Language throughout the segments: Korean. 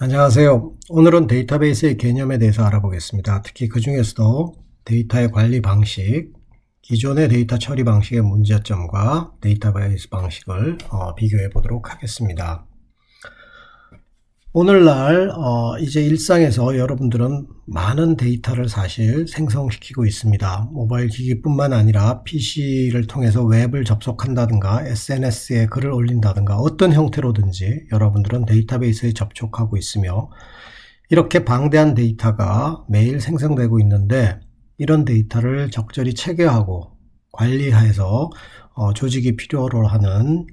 안녕하세요. 오늘은 데이터베이스의 개념에 대해서 알아보겠습니다. 특히 그 중에서도 데이터의 관리 방식, 기존의 데이터 처리 방식의 문제점과 데이터베이스 방식을 비교해 보도록 하겠습니다. 오늘날 이제 일상에서 여러분들은 많은 데이터를 사실 생성시키고 있습니다. 모바일 기기뿐만 아니라 PC를 통해서 웹을 접속한다든가 SNS에 글을 올린다든가 어떤 형태로든지 여러분들은 데이터베이스에 접촉하고 있으며 이렇게 방대한 데이터가 매일 생성되고 있는데 이런 데이터를 적절히 체계하고 관리해서 조직이 필요로 하는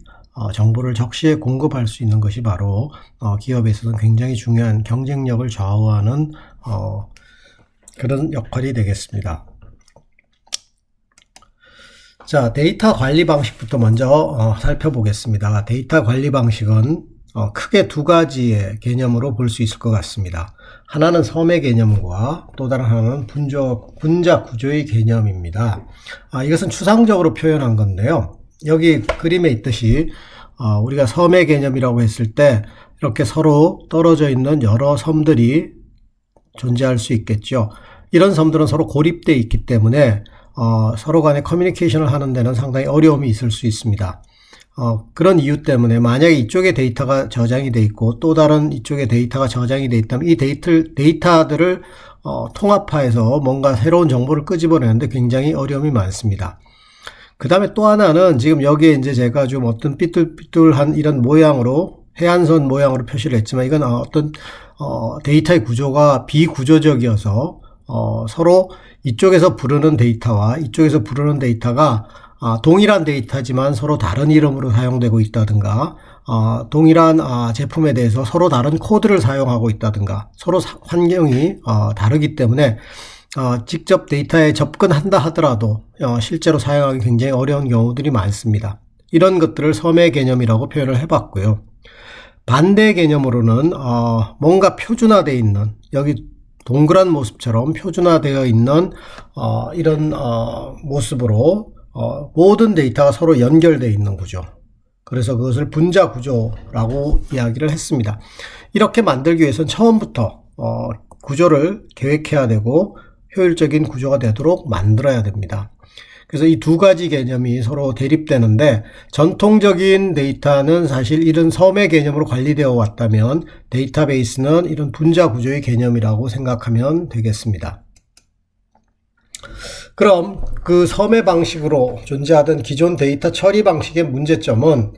정보를 적시에 공급할 수 있는 것이 바로 기업에 있어서는 굉장히 중요한 경쟁력을 좌우하는 그런 역할이 되겠습니다. 자, 데이터 관리 방식부터 먼저 살펴보겠습니다. 데이터 관리 방식은 크게 두 가지의 개념으로 볼 수 있을 것 같습니다. 하나는 섬의 개념과 또 다른 하나는 분자 구조의 개념입니다. 이것은 추상적으로 표현한 건데요. 여기 그림에 있듯이 우리가 섬의 개념이라고 했을 때 이렇게 서로 떨어져 있는 여러 섬들이 존재할 수 있겠죠. 이런 섬들은 서로 고립되어 있기 때문에 서로 간에 커뮤니케이션을 하는 데는 상당히 어려움이 있을 수 있습니다. 그런 이유 때문에 만약에 이쪽에 데이터가 저장이 되어 있고 또 다른 이쪽에 데이터가 저장이 되어 있다면 이 데이터들을 통합해서 뭔가 새로운 정보를 끄집어내는데 굉장히 어려움이 많습니다. 그 다음에 또 하나는 지금 여기에 이제 제가 좀 어떤 삐뚤삐뚤한 이런 모양으로 해안선 모양으로 표시를 했지만 이건 어떤 데이터의 구조가 비구조적이어서 서로 이쪽에서 부르는 데이터와 이쪽에서 부르는 데이터가 동일한 데이터지만 서로 다른 이름으로 사용되고 있다든가 동일한 제품에 대해서 서로 다른 코드를 사용하고 있다든가 서로 환경이 다르기 때문에 직접 데이터에 접근한다 하더라도 실제로 사용하기 굉장히 어려운 경우들이 많습니다. 이런 것들을 섬의 개념이라고 표현을 해봤고요. 반대 개념으로는 뭔가 표준화되어 있는 여기 동그란 모습처럼 표준화되어 있는 이런 모습으로 모든 데이터가 서로 연결되어 있는 구조. 그래서 그것을 분자 구조라고 이야기를 했습니다. 이렇게 만들기 위해서는 처음부터 구조를 계획해야 되고 효율적인 구조가 되도록 만들어야 됩니다. 그래서 이 두 가지 개념이 서로 대립되는데 전통적인 데이터는 사실 이런 섬의 개념으로 관리되어 왔다면 데이터베이스는 이런 분자 구조의 개념이라고 생각하면 되겠습니다. 그럼 그 섬의 방식으로 존재하던 기존 데이터 처리 방식의 문제점은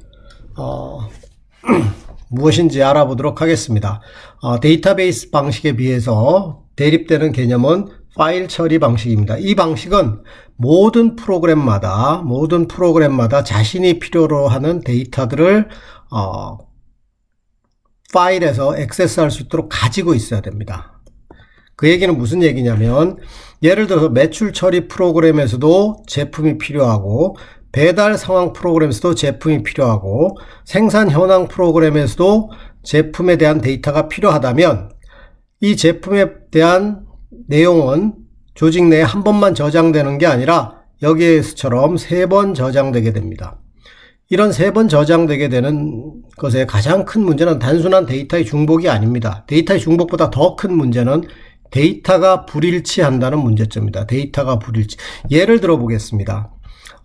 무엇인지 알아보도록 하겠습니다. 데이터베이스 방식에 비해서 대립되는 개념은 파일 처리 방식입니다. 이 방식은 모든 프로그램마다 자신이 필요로 하는 데이터들을 파일에서 액세스할 수 있도록 가지고 있어야 됩니다. 그 얘기는 무슨 얘기냐면 예를 들어서 매출 처리 프로그램에서도 제품이 필요하고 배달 상황 프로그램에서도 제품이 필요하고 생산 현황 프로그램에서도 제품에 대한 데이터가 필요하다면 이 제품에 대한 내용은 조직 내에 한 번만 저장되는 게 아니라 여기에서처럼 3번 저장되게 됩니다. 이런 3번 저장되게 되는 것의 가장 큰 문제는 단순한 데이터의 중복이 아닙니다. 데이터의 중복보다 더 큰 문제는 데이터가 불일치한다는 문제점입니다. 데이터가 불일치. 예를 들어 보겠습니다.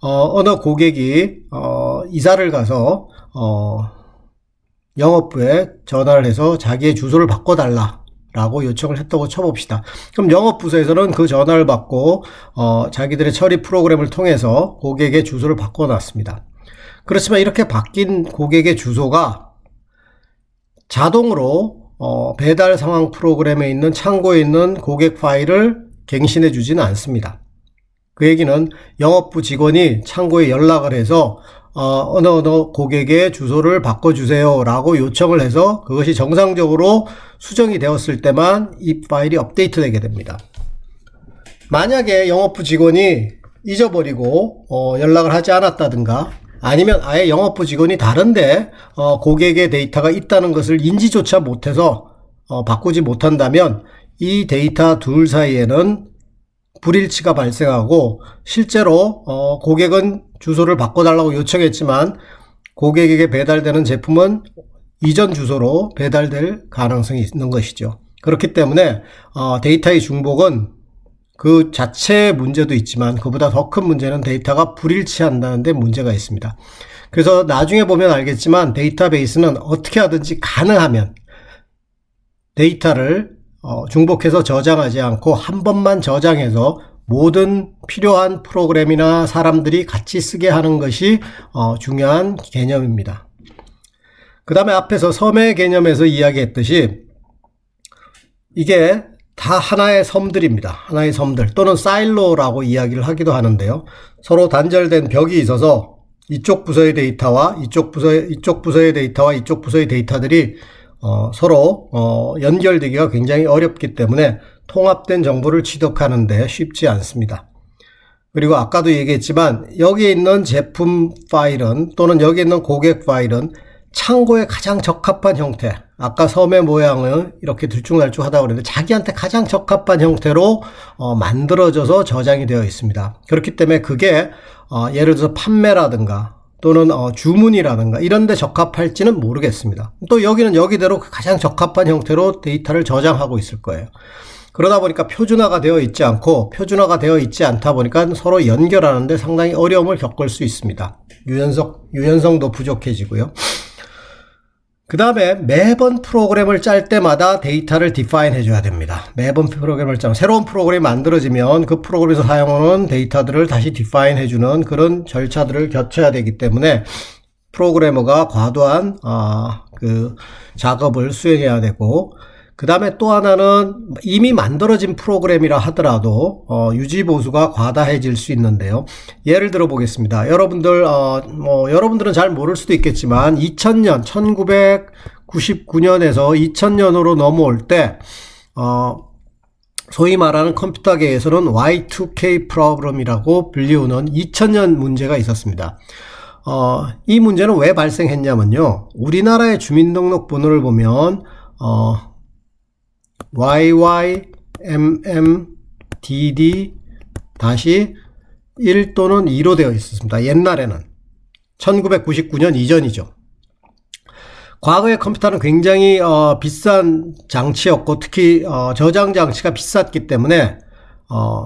어느 고객이 이사를 가서 영업부에 전화를 해서 자기의 주소를 바꿔달라 라고 요청을 했다고 쳐봅시다. 그럼 영업부서에서는 그 전화를 받고 자기들의 처리 프로그램을 통해서 고객의 주소를 바꿔놨습니다. 그렇지만 이렇게 바뀐 고객의 주소가 자동으로 배달 상황 프로그램에 있는 창고에 있는 고객 파일을 갱신해 주지는 않습니다. 그 얘기는 영업부 직원이 창고에 연락을 해서 어느 고객의 주소를 바꿔주세요 라고 요청을 해서 그것이 정상적으로 수정이 되었을 때만 이 파일이 업데이트 되게 됩니다. 만약에 영업부 직원이 잊어버리고 연락을 하지 않았다든가 아니면 아예 영업부 직원이 다른데 고객의 데이터가 있다는 것을 인지조차 못해서 바꾸지 못한다면 이 데이터 둘 사이에는 불일치가 발생하고 실제로 고객은 주소를 바꿔달라고 요청했지만 고객에게 배달되는 제품은 이전 주소로 배달될 가능성이 있는 것이죠. 그렇기 때문에 데이터의 중복은 그 자체의 문제도 있지만 그보다 더 큰 문제는 데이터가 불일치한다는 데 문제가 있습니다. 그래서 나중에 보면 알겠지만 데이터베이스는 어떻게 하든지 가능하면 데이터를 중복해서 저장하지 않고 한 번만 저장해서 모든 필요한 프로그램이나 사람들이 같이 쓰게 하는 것이 중요한 개념입니다. 그 다음에 앞에서 섬의 개념에서 이야기했듯이 이게 다 하나의 섬들입니다. 하나의 섬들 또는 사일로라고 이야기를 하기도 하는데요. 서로 단절된 벽이 있어서 이쪽 부서의 데이터와 이쪽 부서의 데이터와 이쪽 부서의 데이터들이 서로 연결되기가 굉장히 어렵기 때문에 통합된 정보를 취득하는데 쉽지 않습니다. 그리고 아까도 얘기했지만 여기에 있는 제품 파일은 또는 여기에 있는 고객 파일은 창고에 가장 적합한 형태, 아까 섬의 모양을 이렇게 들쭉날쭉 하다고 그랬는데 자기한테 가장 적합한 형태로 만들어져서 저장이 되어 있습니다. 그렇기 때문에 그게 예를 들어서 판매라든가 또는 주문이라든가 이런 데 적합할지는 모르겠습니다. 또 여기는 여기대로 가장 적합한 형태로 데이터를 저장하고 있을 거예요. 그러다 보니까 표준화가 되어 있지 않고 표준화가 되어 있지 않다 보니까 서로 연결하는데 상당히 어려움을 겪을 수 있습니다. 유연성도 부족해지고요. 그 다음에 매번 프로그램을 짤 때마다 데이터를 디파인 해줘야 됩니다. 매번 프로그램을 짜면 새로운 프로그램이 만들어지면 그 프로그램에서 사용하는 데이터들을 다시 디파인 해주는 그런 절차들을 거쳐야 되기 때문에 프로그래머가 과도한 그 작업을 수행해야 되고, 그 다음에 또 하나는 이미 만들어진 프로그램이라 하더라도 유지보수가 과다해질 수 있는데요. 예를 들어 보겠습니다. 여러분들은 잘 모를 수도 있겠지만 1999년에서 2000년으로 넘어올 때 소위 말하는 컴퓨터계에서는 Y2K 프로그램이라고 불리우는 2000년 문제가 있었습니다. 이 문제는 왜 발생했냐면요. 우리나라의 주민등록번호를 보면 YYMMDD-1 또는 2로 되어 있었습니다. 옛날에는 1999년 이전이죠. 과거의 컴퓨터는 굉장히 비싼 장치였고 특히 저장 장치가 비쌌기 때문에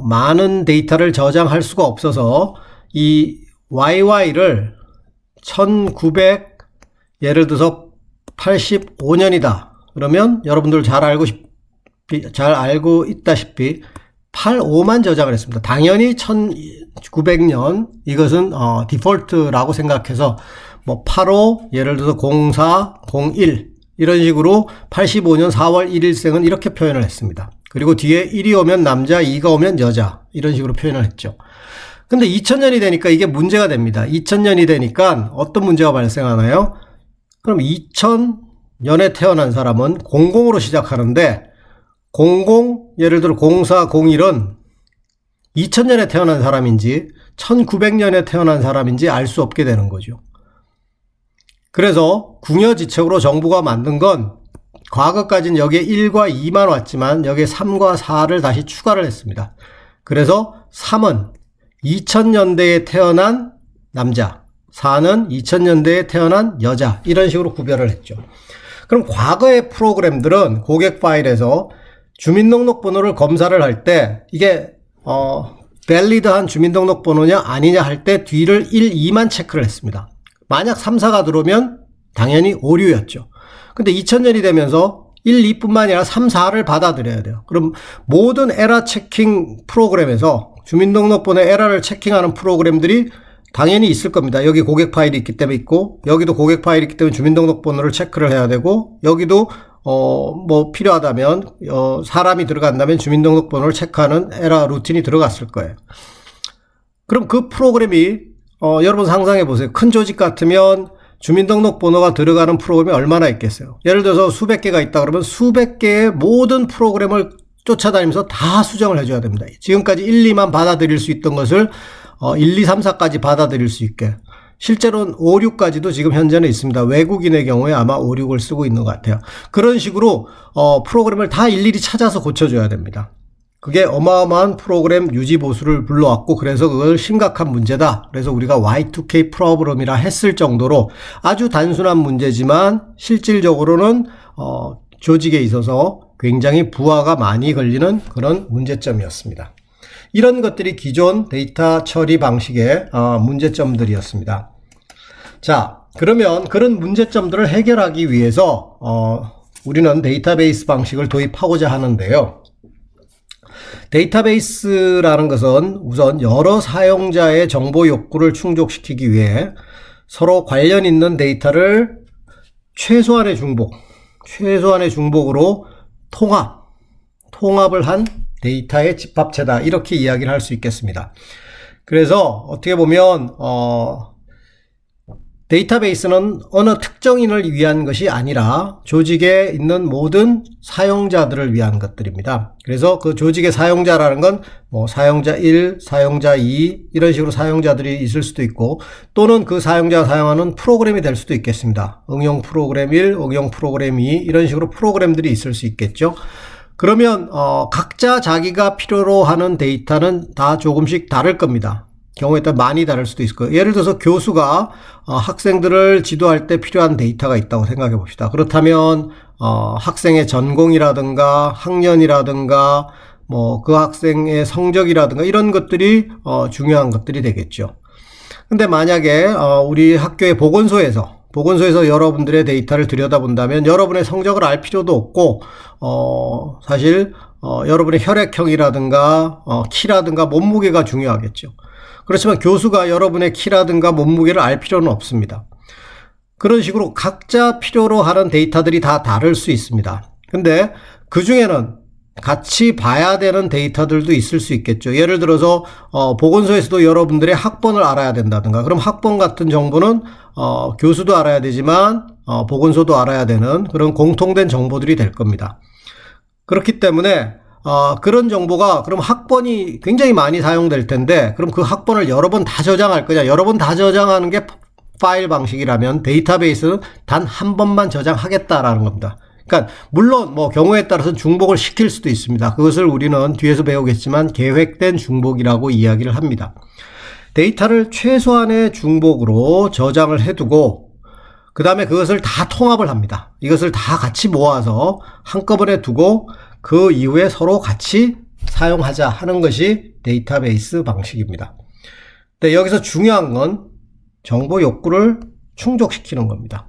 많은 데이터를 저장할 수가 없어서 이 YY를 1900 예를 들어서 85년이다. 그러면 여러분들 잘 알고 있다시피 85만 저장을 했습니다. 당연히 1900년 이것은 디폴트라고 생각해서 뭐 85 예를 들어서 04, 01 이런 식으로 85년 4월 1일생은 이렇게 표현을 했습니다. 그리고 뒤에 1이 오면 남자, 2가 오면 여자 이런 식으로 표현을 했죠. 근데 2000년이 되니까 이게 문제가 됩니다. 2000년이 되니까 어떤 문제가 발생하나요? 그럼 2000년에 태어난 사람은 00으로 시작하는데 00 예를 들어 04, 01은 2000년에 태어난 사람인지 1900년에 태어난 사람인지 알 수 없게 되는 거죠. 그래서 궁여지책으로 정부가 만든 건 과거까지는 여기에 1과 2만 왔지만 여기에 3과 4를 다시 추가를 했습니다. 그래서 3은 2000년대에 태어난 남자, 4는 2000년대에 태어난 여자 이런 식으로 구별을 했죠. 그럼 과거의 프로그램들은 고객 파일에서 주민등록번호를 검사를 할 때 이게 밸리드한 주민등록번호냐 아니냐 할 때 뒤를 1, 2만 체크를 했습니다. 만약 3, 4가 들어오면 당연히 오류였죠. 근데 2000년이 되면서 1, 2뿐만 아니라 3, 4를 받아들여야 돼요. 그럼 모든 에러 체킹 프로그램에서 주민등록번호 에러를 체킹하는 프로그램들이 당연히 있을 겁니다. 여기 고객 파일이 있기 때문에 있고 여기도 고객 파일이 있기 때문에 주민등록번호를 체크를 해야 되고 여기도 뭐 필요하다면 사람이 들어간다면 주민등록번호를 체크하는 에러 루틴이 들어갔을 거예요. 그럼 그 프로그램이 여러분 상상해 보세요. 큰 조직 같으면 주민등록번호가 들어가는 프로그램이 얼마나 있겠어요. 예를 들어서 수백 개가 있다 그러면 수백 개의 모든 프로그램을 쫓아다니면서 다 수정을 해줘야 됩니다. 지금까지 1, 2만 받아들일 수 있던 것을 1, 2, 3, 4까지 받아들일 수 있게. 실제로는 5, 6까지도 지금 현재는 있습니다. 외국인의 경우에 아마 5, 6을 쓰고 있는 것 같아요. 그런 식으로 프로그램을 다 일일이 찾아서 고쳐줘야 됩니다. 그게 어마어마한 프로그램 유지 보수를 불러왔고, 그래서 그걸 심각한 문제다. 그래서 우리가 Y2K 프로브럼이라 했을 정도로 아주 단순한 문제지만 실질적으로는 조직에 있어서 굉장히 부하가 많이 걸리는 그런 문제점이었습니다. 이런 것들이 기존 데이터 처리 방식의 문제점들이었습니다. 자, 그러면 그런 문제점들을 해결하기 위해서 우리는 데이터베이스 방식을 도입하고자 하는데요. 데이터베이스라는 것은 우선 여러 사용자의 정보 욕구를 충족시키기 위해 서로 관련 있는 데이터를 최소한의 중복으로 통합을 한 데이터의 집합체다, 이렇게 이야기를 할 수 있겠습니다. 그래서 어떻게 보면 데이터베이스는 어느 특정인을 위한 것이 아니라 조직에 있는 모든 사용자들을 위한 것들입니다. 그래서 그 조직의 사용자라는 건 뭐 사용자 1, 사용자 2 이런 식으로 사용자들이 있을 수도 있고, 또는 그 사용자가 사용하는 프로그램이 될 수도 있겠습니다. 응용 프로그램 1, 응용 프로그램 2 이런 식으로 프로그램들이 있을 수 있겠죠. 그러면 각자 자기가 필요로 하는 데이터는 다 조금씩 다를 겁니다. 경우에 따라 많이 다를 수도 있을 거예요. 예를 들어서 교수가 학생들을 지도할 때 필요한 데이터가 있다고 생각해 봅시다. 그렇다면 학생의 전공이라든가 학년이라든가 뭐 그 학생의 성적이라든가 이런 것들이 중요한 것들이 되겠죠. 근데 만약에 우리 학교의 보건소에서 여러분들의 데이터를 들여다본다면 여러분의 성적을 알 필요도 없고 사실 여러분의 혈액형이라든가 키라든가 몸무게가 중요하겠죠. 그렇지만 교수가 여러분의 키라든가 몸무게를 알 필요는 없습니다. 그런 식으로 각자 필요로 하는 데이터들이 다 다를 수 있습니다. 근데 그 중에는 같이 봐야 되는 데이터들도 있을 수 있겠죠. 예를 들어서 보건소에서도 여러분들의 학번을 알아야 된다든가, 그럼 학번 같은 정보는 교수도 알아야 되지만 보건소도 알아야 되는 그런 공통된 정보들이 될 겁니다. 그렇기 때문에 그런 정보가, 그럼 학번이 굉장히 많이 사용될 텐데, 그럼 그 학번을 여러 번 다 저장할 거냐? 여러 번 다 저장하는 게 파일 방식이라면 데이터베이스는 단 한 번만 저장하겠다라는 겁니다. 그러니까 물론 뭐 경우에 따라서는 중복을 시킬 수도 있습니다. 그것을 우리는 뒤에서 배우겠지만 계획된 중복이라고 이야기를 합니다. 데이터를 최소한의 중복으로 저장을 해두고 그 다음에 그것을 다 통합을 합니다. 이것을 다 같이 모아서 한꺼번에 두고 그 이후에 서로 같이 사용하자 하는 것이 데이터베이스 방식입니다. 근데 여기서 중요한 건 정보 욕구를 충족시키는 겁니다.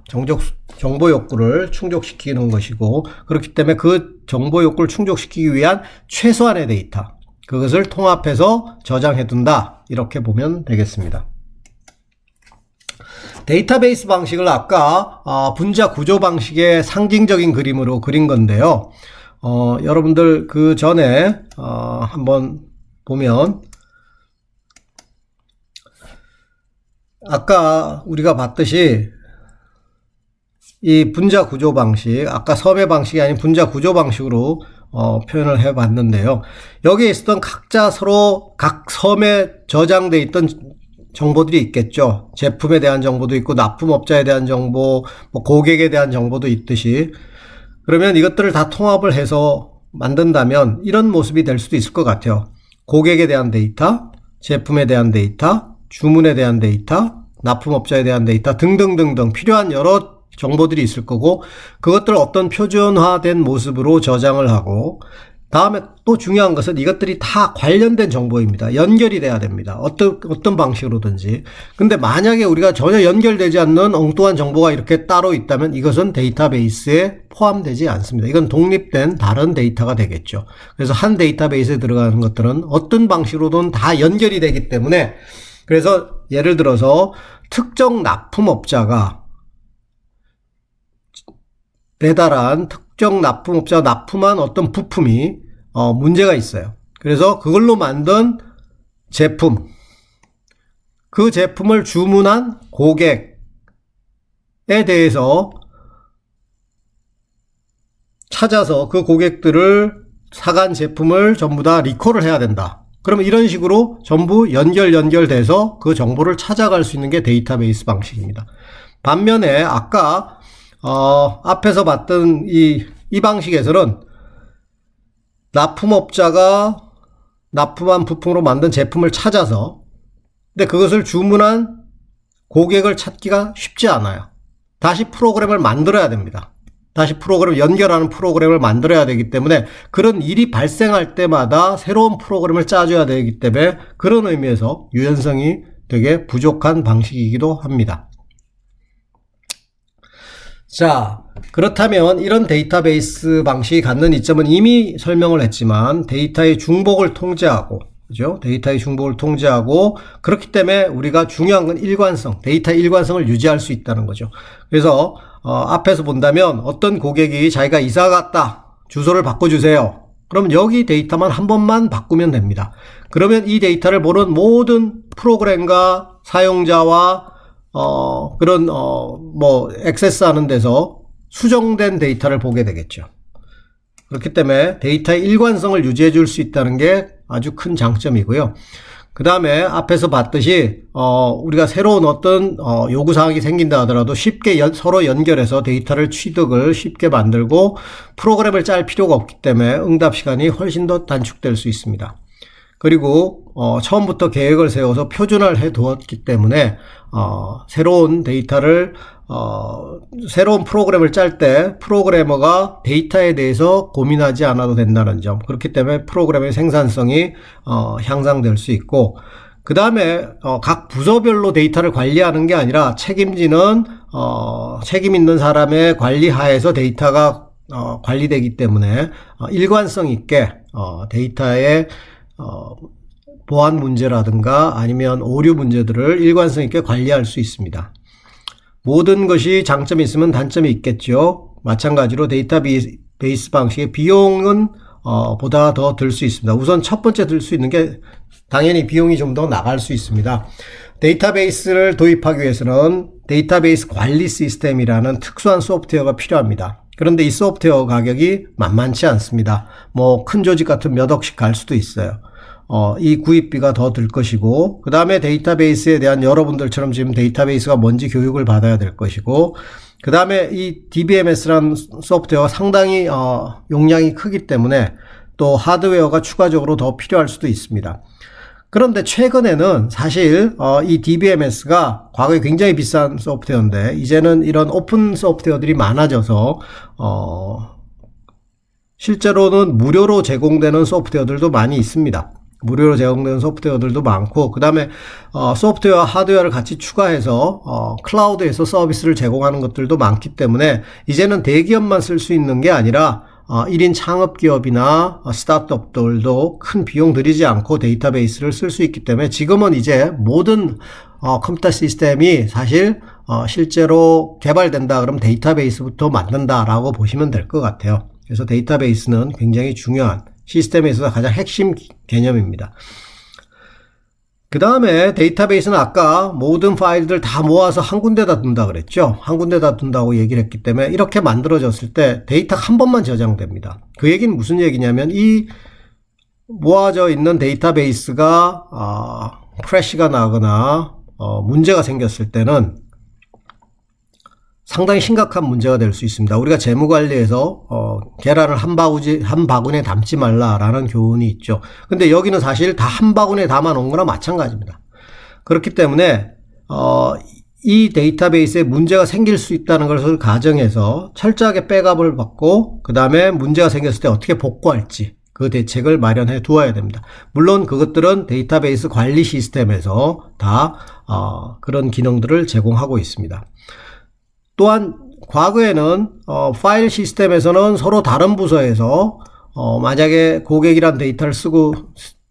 정보 욕구를 충족시키는 것이고, 그렇기 때문에 그 정보 욕구를 충족시키기 위한 최소한의 데이터, 그것을 통합해서 저장해 둔다, 이렇게 보면 되겠습니다. 데이터베이스 방식을 아까 분자 구조 방식의 상징적인 그림으로 그린 건데요. 여러분들 그 전에 한번 보면 아까 우리가 봤듯이 이 분자 구조 방식, 아까 섬의 방식이 아닌 분자 구조 방식으로 표현을 해 봤는데요. 여기에 있었던 각자 서로 각 섬에 저장되어 있던 정보들이 있겠죠. 제품에 대한 정보도 있고 납품업자에 대한 정보, 뭐 고객에 대한 정보도 있듯이, 그러면 이것들을 다 통합을 해서 만든다면 이런 모습이 될 수도 있을 것 같아요. 고객에 대한 데이터, 제품에 대한 데이터, 주문에 대한 데이터, 납품업자에 대한 데이터 등등등등 필요한 여러 정보들이 있을 거고, 그것들을 어떤 표준화된 모습으로 저장을 하고, 다음에 또 중요한 것은 이것들이 다 관련된 정보입니다. 연결이 돼야 됩니다. 어떤 방식으로든지. 근데 만약에 우리가 전혀 연결되지 않는 엉뚱한 정보가 이렇게 따로 있다면 이것은 데이터베이스에 포함되지 않습니다. 이건 독립된 다른 데이터가 되겠죠. 그래서 한 데이터베이스에 들어가는 것들은 어떤 방식으로든 다 연결이 되기 때문에, 그래서 예를 들어서 특정 납품업자가 배달한 특정 납품업자가 납품한 어떤 부품이 문제가 있어요. 그래서 그걸로 만든 제품, 그 제품을 주문한 고객에 대해서 찾아서 그 고객들을 사간 제품을 전부 다 리콜을 해야 된다. 그러면 이런 식으로 전부 연결돼서 그 정보를 찾아갈 수 있는 게 데이터베이스 방식입니다. 반면에 아까 앞에서 봤던 이 방식에서는 납품업자가 납품한 부품으로 만든 제품을 찾아서, 근데 그것을 주문한 고객을 찾기가 쉽지 않아요. 다시 프로그램을 만들어야 됩니다. 다시 연결하는 프로그램을 만들어야 되기 때문에 그런 일이 발생할 때마다 새로운 프로그램을 짜줘야 되기 때문에 그런 의미에서 유연성이 되게 부족한 방식이기도 합니다. 자, 그렇다면 이런 데이터베이스 방식이 갖는 이점은 이미 설명을 했지만 데이터의 중복을 통제하고, 그죠? 데이터의 중복을 통제하고, 그렇기 때문에 우리가 중요한 건 일관성, 데이터의 일관성을 유지할 수 있다는 거죠. 그래서 앞에서 본다면 어떤 고객이 자기가 이사 갔다, 주소를 바꿔주세요. 그럼 여기 데이터만 한 번만 바꾸면 됩니다. 그러면 이 데이터를 보는 모든 프로그램과 사용자와 액세스하는 데서 수정된 데이터를 보게 되겠죠. 그렇기 때문에 데이터의 일관성을 유지해 줄 수 있다는 게 아주 큰 장점이고요. 그 다음에 앞에서 봤듯이 우리가 새로운 어떤 요구사항이 생긴다 하더라도 쉽게 서로 연결해서 데이터를 취득을 쉽게 만들고 프로그램을 짤 필요가 없기 때문에 응답 시간이 훨씬 더 단축될 수 있습니다. 그리고 처음부터 계획을 세워서 표준화를 해 두었기 때문에 새로운 데이터를 새로운 프로그램을 짤 때 프로그래머가 데이터에 대해서 고민하지 않아도 된다는 점, 그렇기 때문에 프로그램의 생산성이 향상될 수 있고, 그 다음에 각 부서별로 데이터를 관리하는 게 아니라 책임 있는 사람의 관리하에서 데이터가 관리되기 때문에 일관성 있게 데이터의 보안 문제라든가 아니면 오류 문제들을 일관성 있게 관리할 수 있습니다. 모든 것이 장점이 있으면 단점이 있겠죠. 마찬가지로 데이터베이스 방식의 비용은 보다 더 들 수 있습니다. 우선 첫 번째 들 수 있는 게 당연히 비용이 좀 더 나갈 수 있습니다. 데이터베이스를 도입하기 위해서는 데이터베이스 관리 시스템이라는 특수한 소프트웨어가 필요합니다. 그런데 이 소프트웨어 가격이 만만치 않습니다. 큰 조직 같은 몇 억씩 갈 수도 있어요. 이 구입비가 더 들 것이고, 그 다음에 데이터베이스에 대한 여러분들처럼 지금 데이터베이스가 뭔지 교육을 받아야 될 것이고, 그 다음에 이 DBMS라는 소프트웨어가 상당히 용량이 크기 때문에 또 하드웨어가 추가적으로 더 필요할 수도 있습니다. 그런데 최근에는 사실 이 DBMS가 과거에 굉장히 비싼 소프트웨어인데 이제는 이런 오픈 소프트웨어들이 많아져서 실제로는 무료로 제공되는 소프트웨어들도 많이 있습니다. 무료로 제공되는 소프트웨어들도 많고, 그 다음에 소프트웨어와 하드웨어를 같이 추가해서 클라우드에서 서비스를 제공하는 것들도 많기 때문에 이제는 대기업만 쓸 수 있는 게 아니라 1인 창업기업이나 스타트업들도 큰 비용 들이지 않고 데이터베이스를 쓸 수 있기 때문에 지금은 이제 모든 컴퓨터 시스템이 사실 실제로 개발된다 그러면 데이터베이스부터 만든다라고 보시면 될 것 같아요. 그래서 데이터베이스는 굉장히 중요한 시스템에 있어서 가장 핵심 개념입니다. 그 다음에 데이터베이스는 아까 모든 파일들 다 모아서 한 군데다 둔다 그랬죠. 한 군데다 둔다고 얘기를 했기 때문에 이렇게 만들어졌을 때 데이터가 한 번만 저장됩니다. 그 얘기는 무슨 얘기냐면 이 모아져 있는 데이터베이스가 크래시가 나거나 문제가 생겼을 때는 상당히 심각한 문제가 될 수 있습니다. 우리가 재무관리에서 계란을 한 바구니에 담지 말라라는 교훈이 있죠. 근데 여기는 사실 다 한 바구니에 담아 놓은 거나 마찬가지입니다. 그렇기 때문에 이 데이터베이스에 문제가 생길 수 있다는 것을 가정해서 철저하게 백업을 받고 그 다음에 문제가 생겼을 때 어떻게 복구할지 그 대책을 마련해 두어야 됩니다. 물론 그것들은 데이터베이스 관리 시스템에서 다 그런 기능들을 제공하고 있습니다. 또한 과거에는 파일 시스템에서는 서로 다른 부서에서 만약에 고객이란 데이터를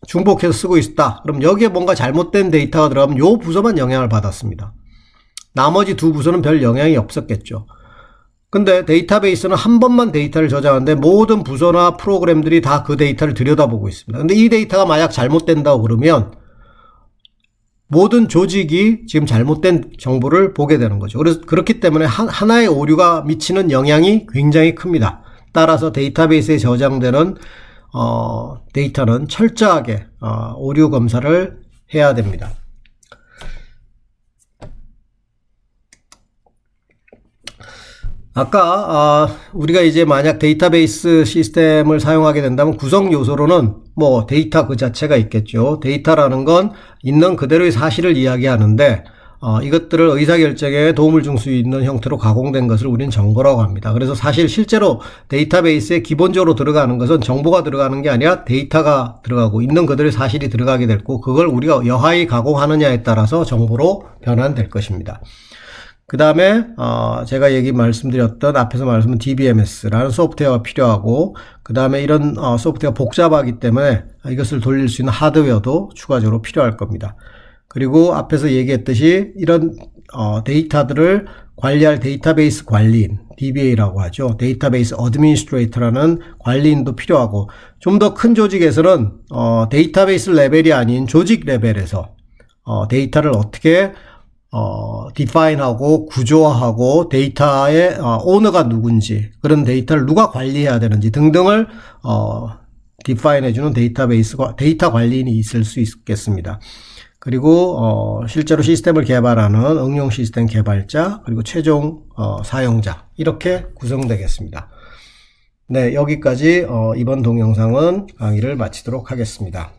중복해서 쓰고 있다. 그럼 여기에 뭔가 잘못된 데이터가 들어가면 이 부서만 영향을 받았습니다. 나머지 두 부서는 별 영향이 없었겠죠. 근데 데이터베이스는 한 번만 데이터를 저장하는데 모든 부서나 프로그램들이 다 그 데이터를 들여다보고 있습니다. 근데 이 데이터가 만약 잘못된다고 그러면 모든 조직이 지금 잘못된 정보를 보게 되는 거죠. 그래서 그렇기 때문에 하나의 오류가 미치는 영향이 굉장히 큽니다. 따라서 데이터베이스에 저장되는 데이터는 철저하게 오류 검사를 해야 됩니다. 아까 우리가 이제 만약 데이터베이스 시스템을 사용하게 된다면 구성 요소로는 뭐 데이터 그 자체가 있겠죠. 데이터라는 건 있는 그대로의 사실을 이야기하는데 이것들을 의사결정에 도움을 줄 수 있는 형태로 가공된 것을 우리는 정보라고 합니다. 그래서 사실 실제로 데이터베이스에 기본적으로 들어가는 것은 정보가 들어가는 게 아니라 데이터가 들어가고 있는 그대로의 사실이 들어가게 됐고, 그걸 우리가 여하히 가공하느냐에 따라서 정보로 변환될 것입니다. 그 다음에 제가 말씀드렸던 앞에서 말씀은 DBMS라는 소프트웨어가 필요하고, 그 다음에 이런 소프트웨어가 복잡하기 때문에 이것을 돌릴 수 있는 하드웨어도 추가적으로 필요할 겁니다. 그리고 앞에서 얘기했듯이 이런 데이터들을 관리할 데이터베이스 관리인, DBA라고 하죠. 데이터베이스 어드미니스트레이터라는 관리인도 필요하고, 좀 더 큰 조직에서는 데이터베이스 레벨이 아닌 조직 레벨에서 데이터를 어떻게 디파인하고 구조화하고 데이터의 오너가 누군지, 그런 데이터를 누가 관리해야 되는지 등등을 디파인해주는 데이터 관리인이 있을 수 있겠습니다. 그리고 실제로 시스템을 개발하는 응용 시스템 개발자, 그리고 최종 사용자, 이렇게 구성되겠습니다. 네, 여기까지 이번 동영상은 강의를 마치도록 하겠습니다.